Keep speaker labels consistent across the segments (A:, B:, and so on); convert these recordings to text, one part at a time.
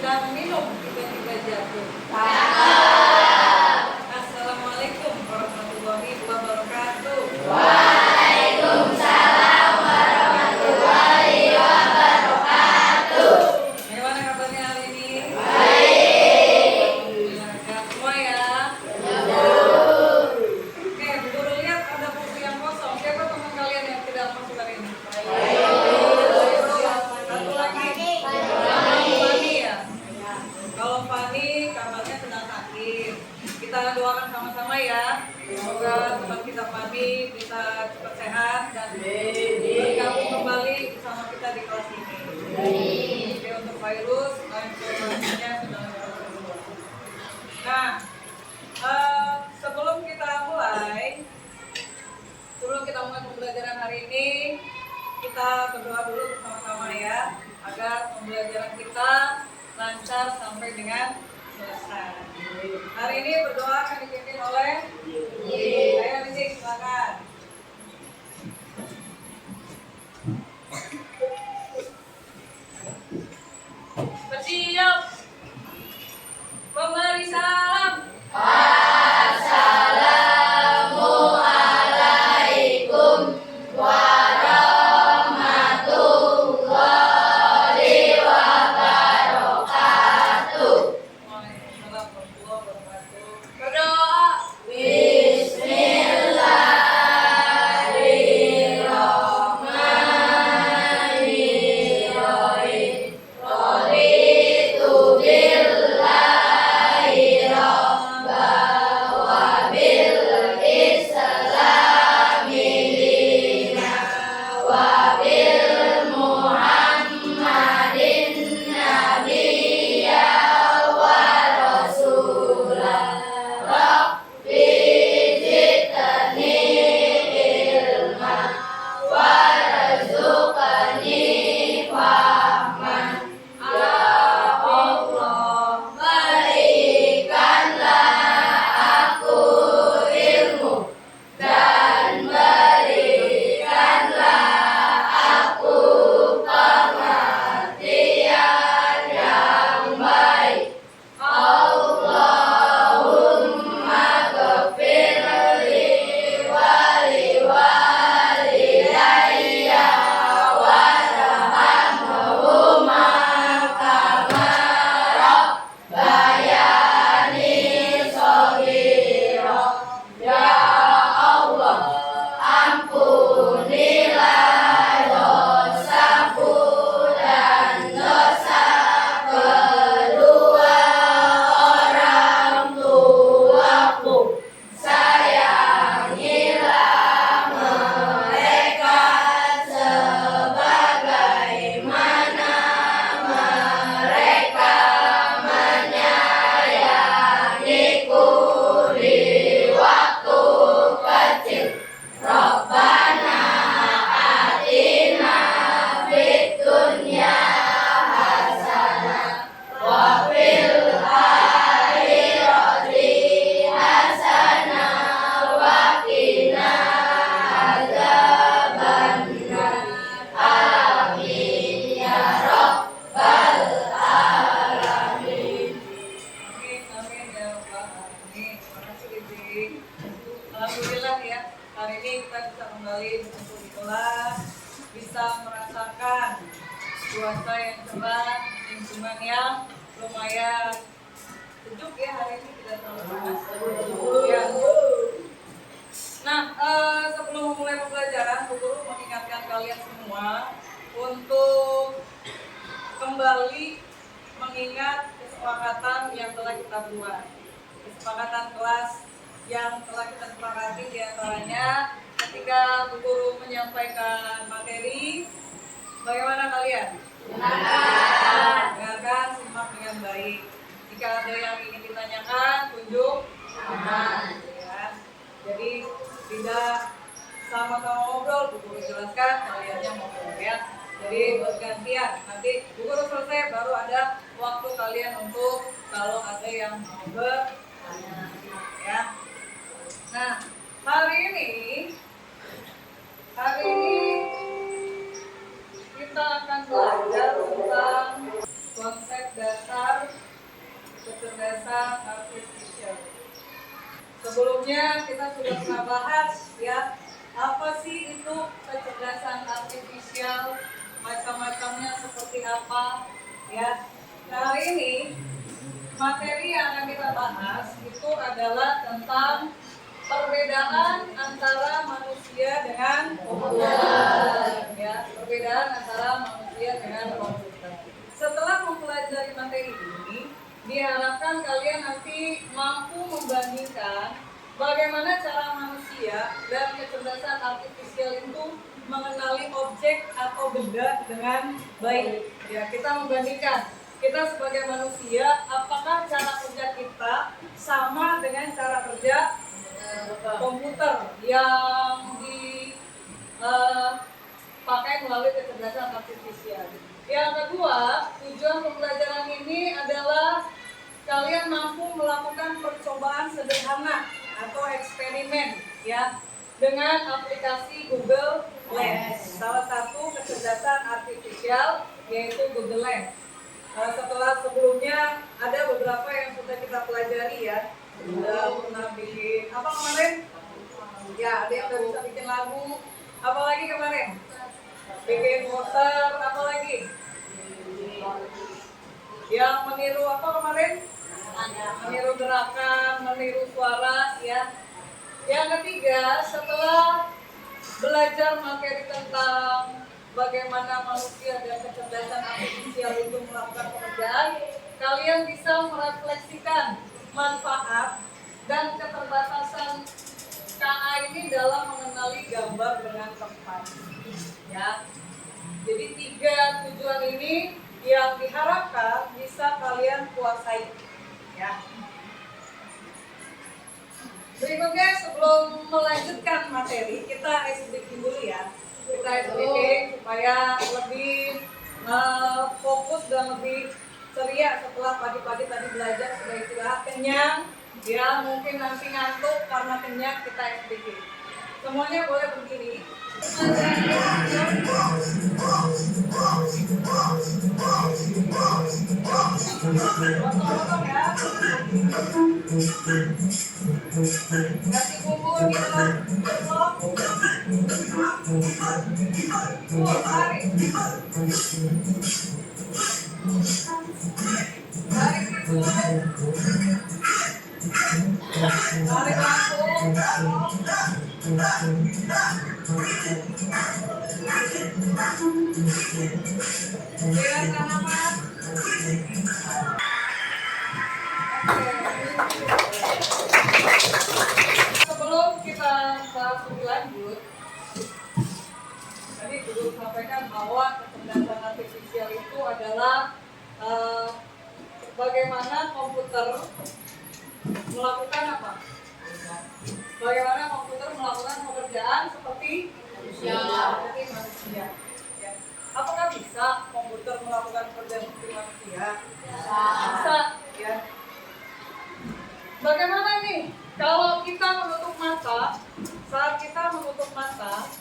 A: sedang minum tiba-tiba jatuh? Assalamualaikum warahmatullahi wabarakatuh.
B: Waalaikumsalam warahmatullahi wabarakatuh.
A: Bagaimana kabarnya hari ini?
B: Baik.
A: Alhamdulillah, sehat semua ya. Oke, Bu Guru lihat ada buku yang kosong. Siapa teman kalian yang tidak masuk hari ini? Satu lagi. Fani ya. Kalau Fani kabarnya sedang sakit. Kita doakan sama-sama ya. Semoga teman kita Fani bisa cepat sehat dan bergabung kembali bersama kita di kelas ini. Oke, untuk virus, informasinya sudah semua. Nah, sebelum kita mulai pembelajaran hari ini, kita berdoa dulu bersama-sama ya, agar pembelajaran kita lancar sampai dengan selesai. Hari ini berdoa akan dipimpin oleh saya Lizik, silakan. Bersiap. Pemberi salam.
B: Assalamualaikum warahmatullahi wabarakatuh.
A: Waalaikumsalam warahmatullahi wabarakatuh. Berdoa.
B: Bismillahirrahmanirrahim. Raditu billahi rabba wa bil islami dina wa bil muhammadin nabiyya wa rasulah. Rabbi zidni ilma warzuqni fahman. Ya Allah, berikanlah aku ilmu dan berikanlah aku pengertian yang baik. Allahumma ghfirli wali walidayya warhamhuma kama rabbayani shaghira. Ya Allah, ampunilah dosaku dan dosa kedua orang tuaku. Sayangilah mereka sebagaimana mereka menyayangiku di waktu kecil. Rabbana atina fid dunya hasanah wa fil akhirati hasanah wa qina adzabannar. Amin ya rabbal alamin.
A: Amin, amin ya Rabbal Alamin. Terima kasih Lizik. Alhamdulillah ya, hari ini kita bisa kembali berkumpul di kelas, bisa merasakan cuaca yang cerah, lingkungan yang lumayan sejuk ya hari ini, tidak terlalu panas. Ya. Nah, sebelum memulai pembelajaran, Bu Guru mengingatkan kalian semua untuk kembali mengingat kesepakatan yang telah kita buat. Kesepakatan kelas yang telah kita sepakati diantaranya ketika Bu Guru menyampaikan materi, bagaimana kalian? Dengarkan, simak dengan baik. Jika ada yang ingin ditanyakan, tunjuk tangan. Ya. Jadi tidak sama-sama ngobrol, Bu Guru jelaskan, kaliannya ngobrol ya. Jadi bergantian. Nanti Bu Guru selesai, baru ada waktu kalian untuk kalau ada yang mau bertanya. Ya. Nah, hari ini kita akan belajar tentang konsep dasar kecerdasan artifisial. Sebelumnya kita sudah pernah bahas ya, apa sih itu kecerdasan artifisial, macam-macamnya seperti apa ya. Nah, hari ini materi yang akan kita bahas itu adalah tentang perbedaan antara manusia dengan komputer ya, perbedaan antara manusia dengan komputer. Setelah mempelajari materi ini, diharapkan kalian nanti mampu membandingkan bagaimana cara manusia dan kecerdasan artifisial itu mengenali objek atau benda dengan baik. Ya, kita membandingkan kita sebagai manusia, apakah cara kerja kita sama dengan cara kerja komputer yang dipakai melalui kecerdasan artifisial. Yang kedua, tujuan pembelajaran ini adalah kalian mampu melakukan percobaan sederhana atau eksperimen ya dengan aplikasi Google Lens. Salah satu kecerdasan artifisial yaitu Google Lens. Setelah sebelumnya ada beberapa yang sudah kita pelajari ya. Sudah pernah bikin apa kemarin? Ya, ada yang udah bisa bikin lagu. Apalagi kemarin? Bikin poster, apa lagi? Yang meniru apa kemarin? Meniru gerakan, meniru suara ya. Yang ketiga, setelah belajar materi tentang bagaimana manusia dan kecerdasan artifisial itu melakukan pekerjaan, kalian bisa merefleksikan manfaat dan keterbatasan KA ini dalam mengenali gambar dengan tepat. Ya. Jadi 3 tujuan ini yang diharapkan bisa kalian kuasai. Ya. Berikutnya sebelum melanjutkan materi, kita SBK dulu ya. Kita SBK supaya lebih fokus dan lebih ceria setelah pagi-pagi tadi belajar, sudah istirahat kenyang. Ya, mungkin nanti ngantuk karena kenyang, kita SBK. Semuanya boleh berdiri. Potong-potong ya. Kasih bubur gitu. Tarik. Tarik gitu. Tarik langsung. Biar tanaman. Sebelum kita bahas lebih lanjut, tadi dulu sampaikan bahwa kecerdasan artifisial itu adalah bagaimana komputer melakukan apa? Bagaimana komputer melakukan pekerjaan seperti manusia. Ya. Apakah bisa komputer melakukan pekerjaan seperti manusia? Bisa. Ya. Bagaimana nih kalau kita menutup mata? Saat kita menutup mata,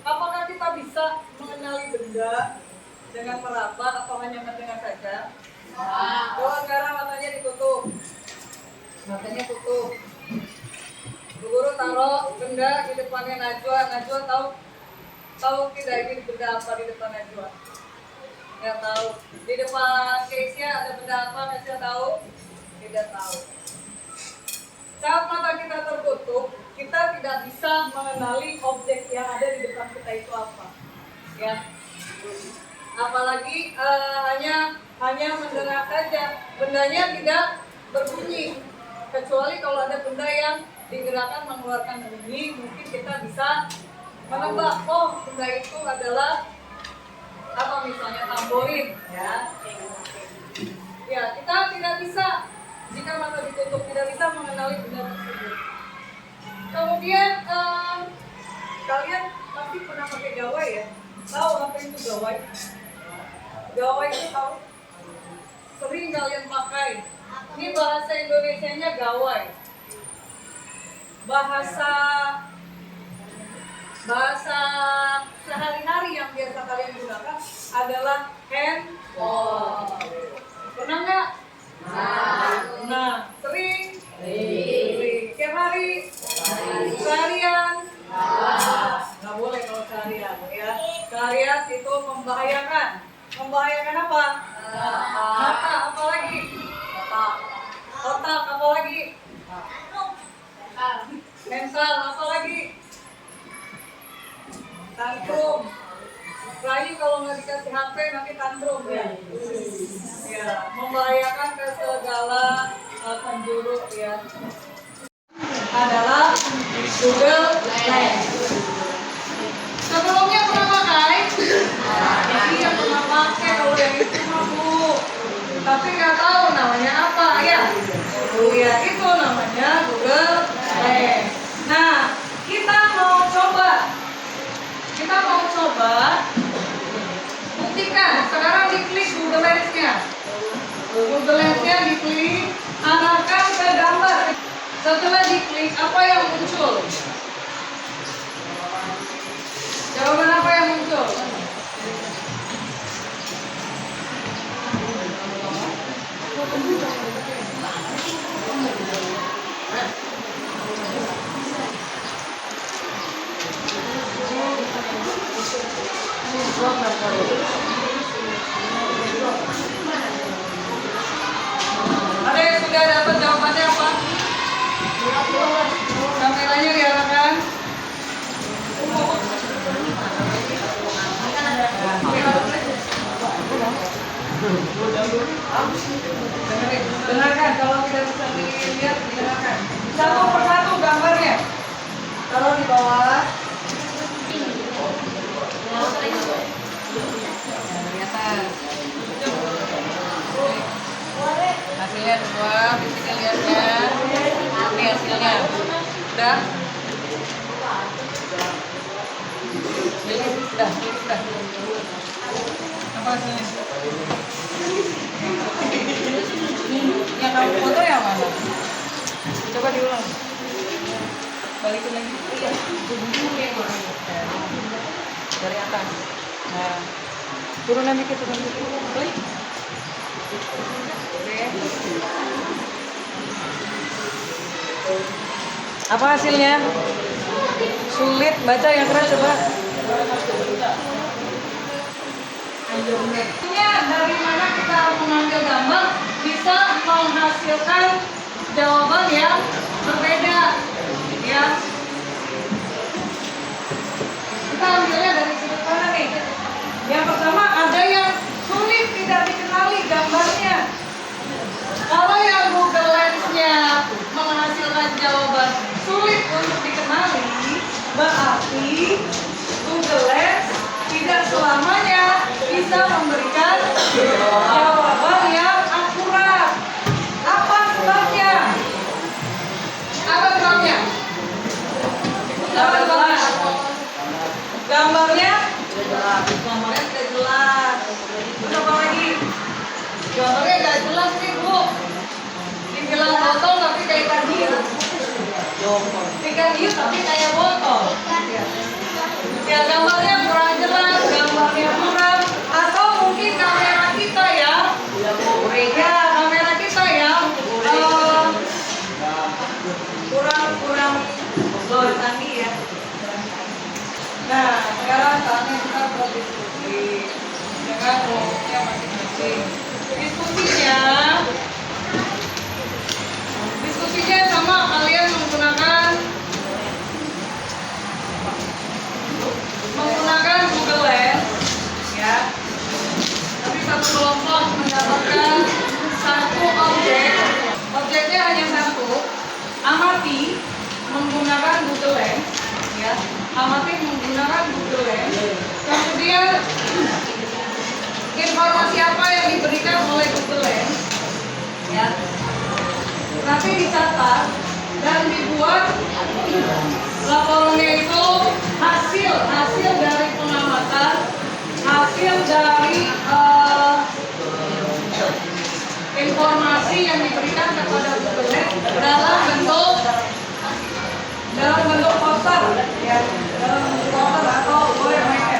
A: apakah kita bisa mengenali benda dengan meraba atau hanya mendengar saja? Coba sekarang matanya ditutup. Matanya tutup. Bu Guru taruh benda di depannya Najwa. Najwa tahu tidak ini benda apa di depan Najwa? Nggak tahu. Di depan Keisha ada benda apa? Keisha tahu? Tidak tahu. Saat mata kita tertutup, kita tidak bisa mengenali objek yang ada di depan kita itu apa. Ya. Apalagi hanya mendengar saja. Bendanya tidak berbunyi. Kecuali kalau ada benda yang digerakkan mengeluarkan bunyi, mungkin kita bisa menebak, oh benda itu adalah apa, misalnya tamborin ya. Ya, kita tidak bisa, jika mata ditutup tidak bisa mengenali benda tersebut. Kemudian kalian pasti pernah pakai gawai ya. Tahu apa itu gawai? Gawai itu tahu? Sering kalian pakai. Ini bahasa Indonesianya gawai. Bahasa sehari-hari yang biasa kalian gunakan adalah handphone. Pernah nggak? kalau nggak dikasih HP nanti tantrum ya. Ya, membahayakan ke segala penjuru ya. Adalah Google Lens. Sebelumnya pernah pakai? Iya pernah pakai kalau yang itu mah Bu. Tapi nggak tahu namanya apa ya. Ya itu namanya Google Lens. Nah, kita mau coba buktikan. Sekarang diklik Google Lens-nya. Google Lens-nya diklik, arahkan ke gambar. Setelah diklik, apa yang muncul? Jawaban apa yang muncul? Ada yang sudah dapat jawabannya apa? Kameranya diarahkan. Dengarkan, kalau tidak bisa dilihat, dengarkan. Satu persatu gambarnya. Taruh di bawah. Di atas. Hasilnya dua, di sini lihatnya. Ini hasilnya. Udah? Sudah. Apa hasilnya? Yang kamu foto yang mana? Coba diulang. Balikin lagi. Dari atas. Nah, turunan dikit. Klik. Oke. Apa hasilnya? Sulit baca yang keras coba. Dari mana kita mengambil gambar bisa menghasilkan jawaban yang berbeda, ya. Kita ambilnya dari sudut mana nih? Yang pertama ada yang sulit tidak dikenali gambarnya. Kalau yang Google Lens-nya menghasilkan jawaban sulit untuk dikenali, berarti Google Lens tidak selamanya bisa memberikan jawaban yang akurat. Apa sebabnya? Gambarnya tidak jelas. Coba lagi. Gambarnya nggak jelas nih Bu. Dibilang botol tapi kayak ikan hiu. Ikan hiu tapi kayak botol. Ya gambarnya kurang jelas, gambarnya kurang, atau mungkin kamera kita ya, kurang loh tadi ya. Nah sekarang saatnya kita berdiskusi dengan kelompoknya masing-masing. Diskusinya sama kalian menggunakan Google Lens ya. Tapi satu kelompok mendapatkan satu objek. Objeknya hanya satu. Amati menggunakan Google Lens ya. Amati menggunakan Google Lens. Kemudian informasi apa yang diberikan oleh Google Lens ya. Nanti dicatat dan dibuat laporannya itu hasil dari pengamatan, hasil dari informasi yang diberikan kepada Google Lens dalam bentuk poster ya, dalam bentuk poster atau boleh pakai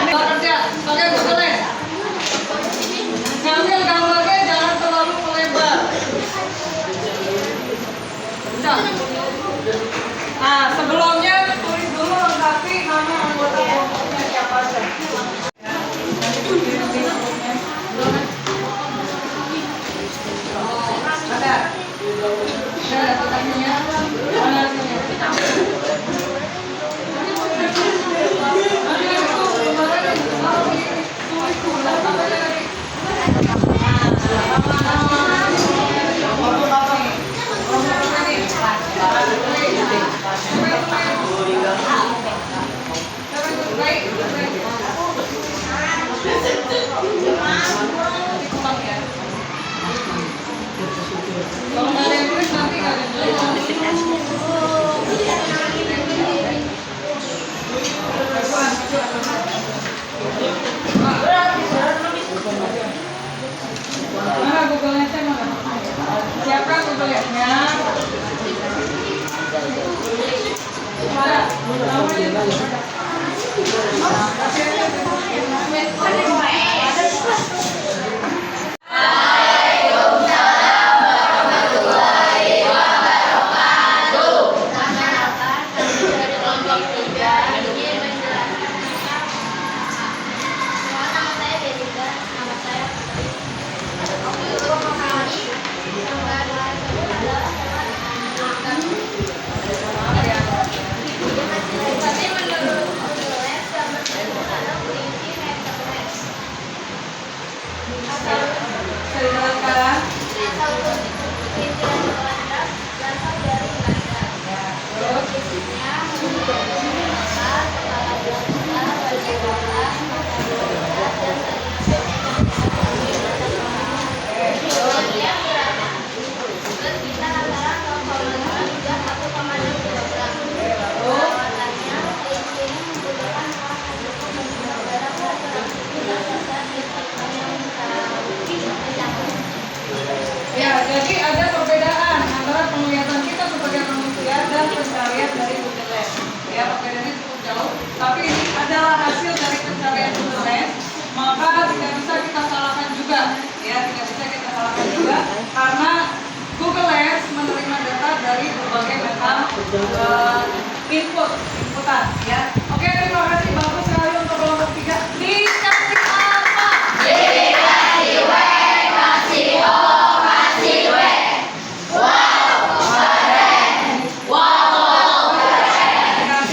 A: ini kerja pakai Google Lens. Ngambil gambarnya jangan terlalu melebar. Bisa. Nah, sebelumnya tulis dulu lengkapi nama anggota kelompoknya siapa saja. Ada. Ada pertanyaannya? Mana hasilnya? Ya, jadi ada perbedaan antara penglihatan kita sebagai manusia dan pencarian dari Google Lens. Ya, perbedaannya cukup jauh, tapi ini adalah hasil dari pencarian Google Lens, maka tidak bisa kita salahkan juga. Ya, tidak bisa kita salahkan juga karena Google Lens menerima data dari berbagai macam inputan. Ya, oke, terima kasih, bagus sekali untuk kelompok 3. Dikasih apa?
B: Dikasih W, kasih O, kasih W. Wow, keren. Wow, keren.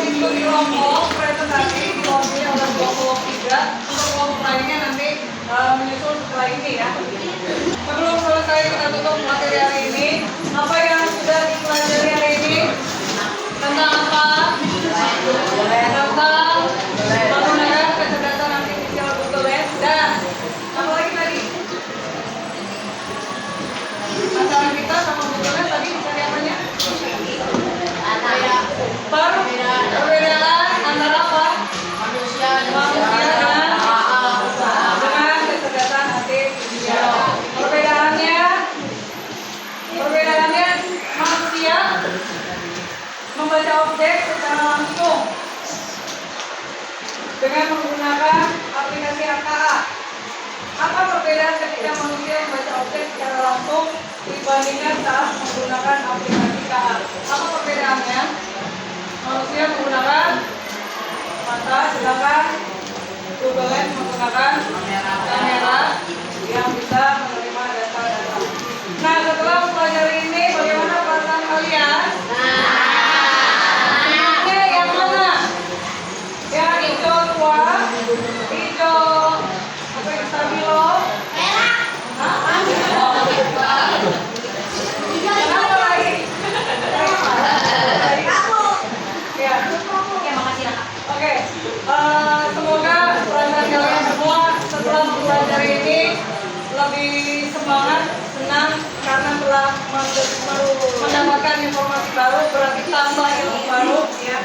A: Minggu di kelompok presentasi diwakili oleh kelompok 3. Untuk kelompok lainnya nanti menyusul setelah ini ya. Sebelum selesai kita tutup materi hari ini, apa yang sudah dipelajari hari ini? Tentang apa? Tentang menggunakan kecerdasan artifisial Google Lens dan apa lagi tadi? Antara kita sama Google Lens tadi cari apanya? Baru perbedaan antara apa?
B: Manusia
A: dengan kecerdasan artifisial. Perbedaannya manusia membaca objek secara langsung dengan menggunakan aplikasi AKA. Apa perbedaan ketika manusia membaca objek secara langsung dibandingkan saat menggunakan aplikasi KA? Apa perbedaannya? Manusia menggunakan mata, sedangkan Google Lens menggunakan kamera yang bisa menerima data-data. Nah, setelah mempelajari ini, bagaimana perasaan kalian? Oke, yang mana? Yang hijau tua, hijau apa yang stabilo? Hah? Kenapa lagi? Ya. Oke, semoga perasaan kalian semua setelah mempelajari ini lebih semangat, senang karena telah mendapatkan informasi baru, berarti tambah ilmu baru ya.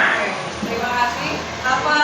A: Oke, terima kasih. Apa